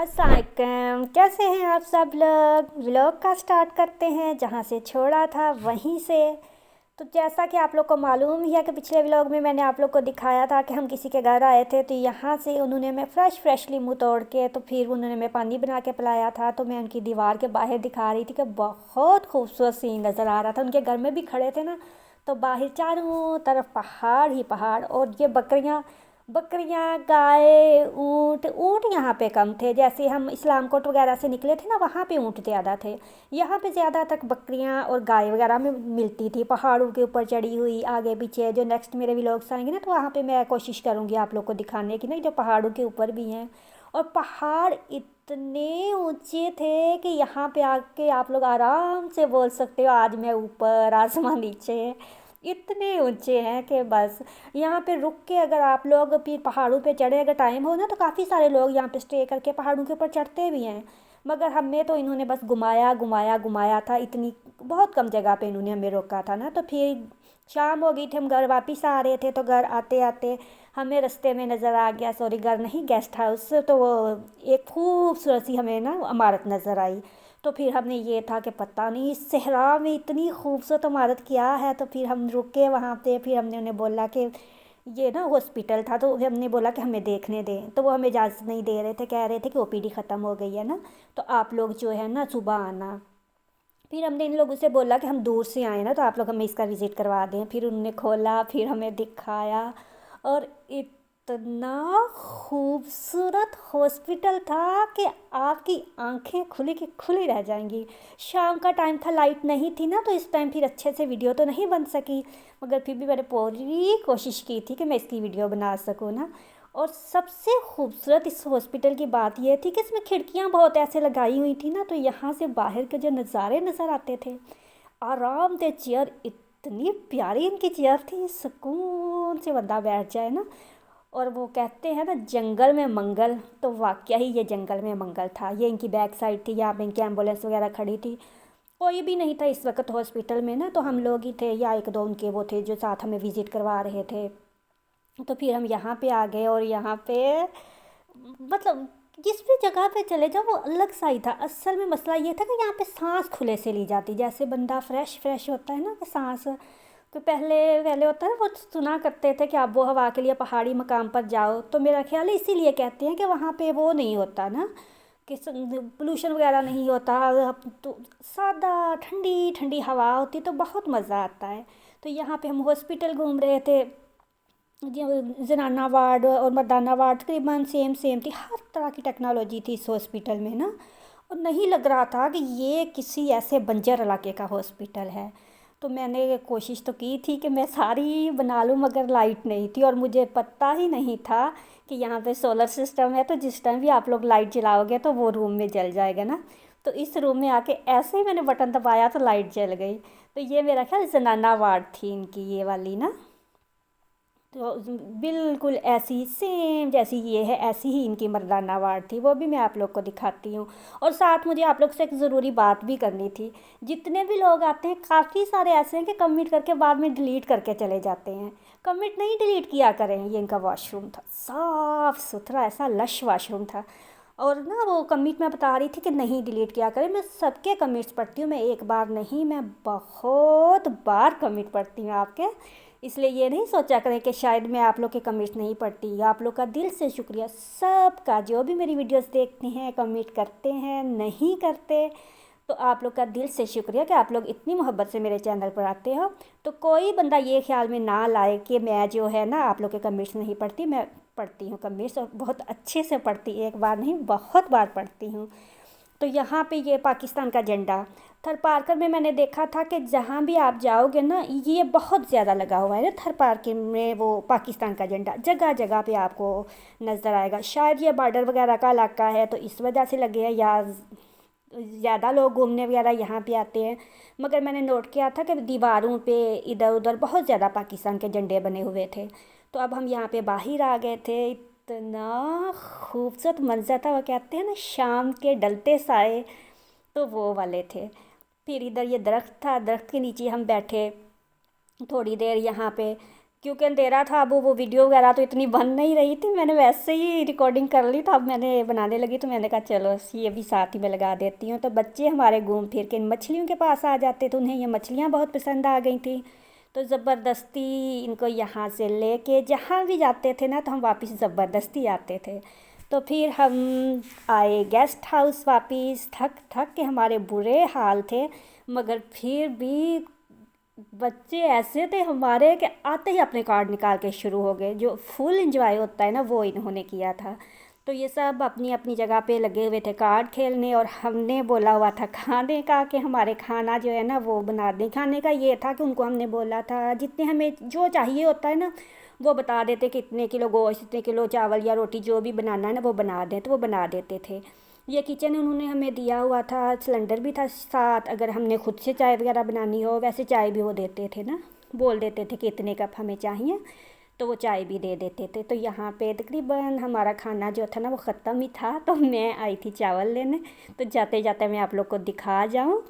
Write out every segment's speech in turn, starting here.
अस्सलाम वालेकुम, कैसे हैं आप सब लोग। व्लॉग का स्टार्ट करते हैं जहाँ से छोड़ा था वहीं से। तो जैसा कि आप लोग को मालूम ही है कि पिछले व्लॉग में मैंने आप लोग को दिखाया था कि हम किसी के घर आए थे, तो यहाँ से उन्होंने हमें फ्रेशली मुँह तोड़ के तो फिर उन्होंने हमें पानी बना के पिलाया था। तो मैं उनकी दीवार के बाहर दिखा रही थी कि बहुत खूबसूरत सीन नज़र आ रहा था। उनके घर में भी खड़े थे ना, तो बाहर चारों तरफ पहाड़ ही पहाड़, और ये बकरियाँ बकरियाँ गाय ऊँट ऊँट यहाँ पे कम थे। जैसे हम इस्लाम कोट वगैरह से निकले थे ना, वहाँ पे ऊँट ज़्यादा थे। यहाँ पे ज़्यादा तक बकरियाँ और गाय वगैरह में मिलती थी, पहाड़ों के ऊपर चढ़ी हुई आगे पीछे। जो नेक्स्ट मेरे व्लॉग्स आएंगे ना, तो वहाँ पे मैं कोशिश करूँगी आप लोग को दिखाने की ना, जो पहाड़ों के ऊपर भी हैं। और पहाड़ इतने ऊंचे थे कि यहाँ पे आके आप लोग आराम से बोल सकते हो आज मैं ऊपर आसमान नीचे। इतने ऊंचे हैं कि बस यहाँ पे रुक के अगर आप लोग फिर पहाड़ों पे चढ़े, अगर टाइम हो ना, तो काफ़ी सारे लोग यहाँ पे स्टे करके पहाड़ों के ऊपर चढ़ते भी हैं। मगर हमें तो इन्होंने बस घुमाया घुमाया घुमाया था, इतनी बहुत कम जगह पे इन्होंने हमें रोका था ना। तो फिर शाम हो गई थी, हम घर वापस आ रहे थे, तो घर आते आते हमें रास्ते में नज़र आ गया, सॉरी घर नहीं, गेस्ट हाउस। तो वो एक खूबसूरत सी हमें ना इमारत नज़र आई। तो फिर हमने ये था कि पता नहीं इस सहरा में इतनी खूबसूरत इमारत क्या है। तो फिर हम रुके वहाँ पे, फिर हमने उन्हें बोला कि ये ना हॉस्पिटल था, तो हमने बोला कि हमें देखने दें। तो वो हमें इजाज़त नहीं दे रहे थे, कह रहे थे कि ओपीडी ख़त्म हो गई है ना, तो आप लोग जो है ना सुबह आना। फिर हमने इन लोगों से बोला कि हम दूर से आए ना, तो आप लोग हमें इसका विज़िट करवा दें। फिर उन्होंने खोला, फिर हमें दिखाया, और इतना खूबसूरत हॉस्पिटल था कि आपकी आंखें खुली की खुली रह जाएंगी। शाम का टाइम था, लाइट नहीं थी ना, तो इस टाइम फिर अच्छे से वीडियो तो नहीं बन सकी, मगर फिर भी मैंने पूरी कोशिश की थी कि मैं इसकी वीडियो बना सकूँ ना। और सबसे खूबसूरत इस हॉस्पिटल की बात यह थी कि इसमें खिड़कियां बहुत ऐसे लगाई हुई थी ना, तो यहाँ से बाहर के जो नज़ारे नज़र आते थे। आरामदेह चेयर, इतनी प्यारी इनकी चेयर थी, सुकून से बंदा बैठ जाए ना। और वो कहते हैं ना जंगल में मंगल, तो वाकया ही ये जंगल में मंगल था। ये इनकी बैक साइड थी, यहाँ पे इनकी एम्बुलेंस वगैरह खड़ी थी। कोई भी नहीं था इस वक्त हॉस्पिटल में ना, तो हम लोग ही थे, या एक दो उनके वो थे जो साथ हमें विज़िट करवा रहे थे। तो फिर हम यहाँ पे आ गए, और यहाँ पे मतलब जिस भी जगह पे चले जाओ वो अलग सा ही था। असल में मसला ये था कि यहाँ पे सांस खुले से ली जाती, जैसे बंदा फ्रेश होता है ना कि सांस। तो पहले पहले होता है ना, वो सुना करते थे कि आबो हवा के लिए पहाड़ी मकाम पर जाओ, तो मेरा ख्याल है इसीलिए कहते हैं कि वहाँ पे वो नहीं होता ना, कि पोल्यूशन वगैरह नहीं होता, तो सादा ठंडी ठंडी हवा होती, तो बहुत मज़ा आता है। तो यहाँ पे हम हॉस्पिटल घूम रहे थे, जनाना वार्ड और मर्दाना वार्ड तकरीबन सेम सेम थी, हर तरह की टेक्नोलॉजी थी इस हॉस्पिटल में ना। और नहीं लग रहा था कि ये किसी ऐसे बंजर इलाके का हॉस्पिटल है। तो मैंने कोशिश तो की थी कि मैं सारी बना लूँ, मगर लाइट नहीं थी, और मुझे पता ही नहीं था कि यहाँ पे सोलर सिस्टम है, तो जिस टाइम भी आप लोग लाइट जलाओगे तो वो रूम में जल जाएगा ना। तो इस रूम में आके ऐसे ही मैंने बटन दबाया तो लाइट जल गई। तो ये मेरा ख्याल जनाना वार्ड थी इनकी, ये वाली ना। तो बिल्कुल ऐसी सेम जैसी ये है, ऐसी ही इनकी मर्दाना वार्ड थी, वो भी मैं आप लोग को दिखाती हूँ। और साथ मुझे आप लोग से एक ज़रूरी बात भी करनी थी। जितने भी लोग आते हैं, काफ़ी सारे ऐसे हैं कि कमिट करके बाद में डिलीट करके चले जाते हैं। कमिट नहीं डिलीट किया करें। ये इनका वॉशरूम था, साफ़ सुथरा ऐसा लश वॉशरूम था। और ना वो कमिट मैं बता रही थी कि नहीं डिलीट किया करें। मैं सबके कमिट्स पढ़ती हूँ, मैं एक बार नहीं, मैं बहुत बार कमिट पढ़ती हूँ आपके। इसलिए ये नहीं सोचा करें कि शायद मैं आप लोग के कमेंट्स नहीं पढ़ती। आप लोग का दिल से शुक्रिया सबका, जो भी मेरी वीडियोस देखते हैं, कमेंट करते हैं, नहीं करते, तो आप लोग का दिल से शुक्रिया कि आप लोग इतनी मोहब्बत से मेरे चैनल पर आते हो। तो कोई बंदा ये ख्याल में ना लाए कि मैं जो है ना आप लोग के कमेंट्स नहीं पढ़ती। मैं पढ़ती हूँ कमेंट्स, और बहुत अच्छे से पढ़ती, एक बार नहीं बहुत बार पढ़ती हूँ। तो यहाँ पे ये पाकिस्तान का झंडा, थर पार्कर में मैंने देखा था कि जहाँ भी आप जाओगे ना, ये बहुत ज़्यादा लगा हुआ है ना थर पार्कर में, वो पाकिस्तान का झंडा जगह जगह पे आपको नज़र आएगा। शायद ये बॉर्डर वगैरह का इलाका है, तो इस वजह से लगे हैं, या ज़्यादा लोग घूमने वगैरह यहाँ पे आते हैं। मगर मैंने नोट किया था कि दीवारों पे इधर उधर बहुत ज़्यादा पाकिस्तान के झंडे बने हुए थे। तो अब हम यहाँ पे बाहर आ गए थे, इतना खूबसूरत मंजर था, वो कहते हैं ना शाम के ढलते साए, तो वो वाले थे। फिर इधर ये दरख्त था, दरख्त के नीचे हम बैठे थोड़ी देर यहाँ पे। क्योंकि अंधेरा था। अब वो वीडियो वगैरह तो इतनी बन नहीं रही थी, मैंने वैसे ही रिकॉर्डिंग कर ली, तो अब मैंने बनाने लगी तो मैंने कहा चलो ये भी साथ ही में लगा देती हूँ। तो बच्चे हमारे घूम फिर के इन मछलियों के पास आ जाते, तो उन्हें ये मछलियाँ बहुत पसंद आ गई थी। तो ज़बरदस्ती इनको यहाँ से लेके जहाँ भी जाते थे ना, तो हम वापस ज़बरदस्ती आते थे। तो फिर हम आए गेस्ट हाउस वापस, थक थक के हमारे बुरे हाल थे, मगर फिर भी बच्चे ऐसे थे हमारे कि आते ही अपने कार्ड निकाल के शुरू हो गए। जो फुल एंजॉय होता है ना, वो इन्होंने किया था। तो ये सब अपनी अपनी जगह पे लगे हुए थे कार्ड खेलने, और हमने बोला हुआ था खाने का कि हमारे खाना जो है ना वो बना दें। खाने का ये था कि उनको हमने बोला था जितने हमें जो चाहिए होता है ना, वो बता देते कि इतने किलो गोश्त, इतने किलो चावल या रोटी जो भी बनाना है ना वो बना दें, तो वो बना देते थे। ये किचन उन्होंने हमें दिया हुआ था, सिलेंडर भी था साथ, अगर हमने खुद से चाय वगैरह बनानी हो, वैसे चाय भी वो देते थे ना, बोल देते थे कि इतने कप हमें चाहिए, तो वो चाय भी दे देते थे। तो यहाँ पे तकरीबन हमारा खाना जो था ना वो ख़त्म ही था, तो मैं आई थी चावल लेने। तो जाते जाते मैं आप लोग को दिखा जाऊँ,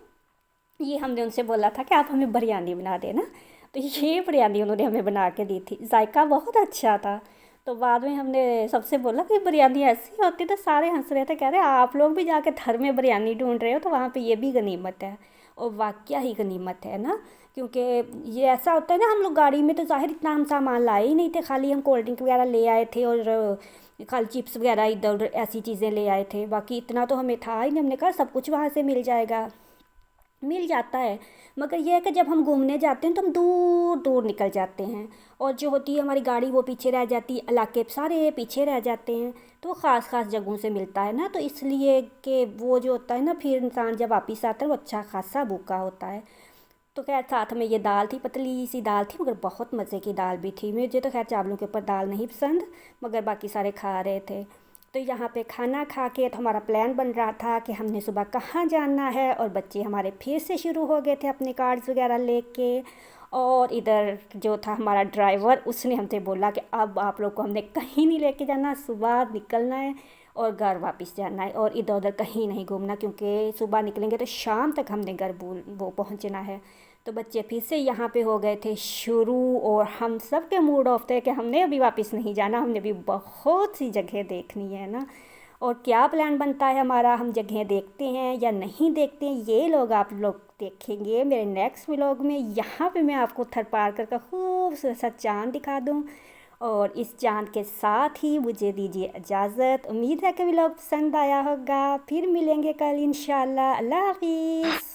ये हमने उनसे बोला था कि आप हमें बिरयानी बना देना, तो ये बिरयानी उन्होंने हमें बना के दी थी। जायका बहुत अच्छा था। तो बाद में हमने सबसे बोला कि बिरयानी ऐसी होती, तो सारे हंस रहे थे, कह रहे आप लोग भी जाके घर में बिरयानी ढूंढ रहे हो, तो वहाँ पे ये भी गनीमत है। और वाकया ही गनीमत है ना, क्योंकि ये ऐसा होता है ना, हम लोग गाड़ी में तो ज़ाहिर इतना हम सामान लाए ही नहीं थे, खाली हम कोल्ड ड्रिंक वगैरह ले आए थे, और खाली चिप्स वगैरह इधर उधर ऐसी चीज़ें ले आए थे, बाकी इतना तो हमें था ही नहीं। हमने कहा सब कुछ वहाँ से मिल जाएगा, मिल जाता है। मगर यह है कि जब हम घूमने जाते हैं तो हम दूर दूर निकल जाते हैं, और जो होती है हमारी गाड़ी वो पीछे रह जाती है, इलाके सारे पीछे रह जाते हैं, तो वो ख़ास ख़ास जगहों से मिलता है ना, तो इसलिए कि वो जो होता है ना, फिर इंसान जब वापस आता है वो अच्छा खासा भूखा होता है। तो खैर साथ में ये दाल थी, पतली सी दाल थी, मगर बहुत मज़े की दाल भी थी। मुझे तो खैर चावलों के ऊपर दाल नहीं पसंद, मगर बाकी सारे खा रहे थे। तो यहाँ पे खाना खा के तो हमारा प्लान बन रहा था कि हमने सुबह कहाँ जाना है, और बच्चे हमारे फिर से शुरू हो गए थे अपने कार्ड्स वगैरह लेके। और इधर जो था हमारा ड्राइवर, उसने हमसे बोला कि अब आप लोग को हमने कहीं नहीं लेके जाना, सुबह निकलना है और घर वापस जाना है, और इधर उधर कहीं नहीं घूमना, क्योंकि सुबह निकलेंगे तो शाम तक हमने घर वो पहुंचना है। तो बच्चे फिर से यहाँ पे हो गए थे शुरू, और हम सब के मूड ऑफ थे कि हमने अभी वापस नहीं जाना, हमने भी बहुत सी जगह देखनी है ना। और क्या प्लान बनता है हमारा, हम जगह देखते हैं या नहीं देखते हैं, ये लोग आप लोग देखेंगे मेरे नेक्स्ट व्लॉग में। यहाँ पे मैं आपको थर पार कर खूब सा चाँद दिखा दूँ, और इस चाँद के साथ ही मुझे दीजिए इजाज़त। उम्मीद है कि व्लॉग पसंद आया होगा, फिर मिलेंगे कल इंशाल्लाह। अल्लाह हाफिज़।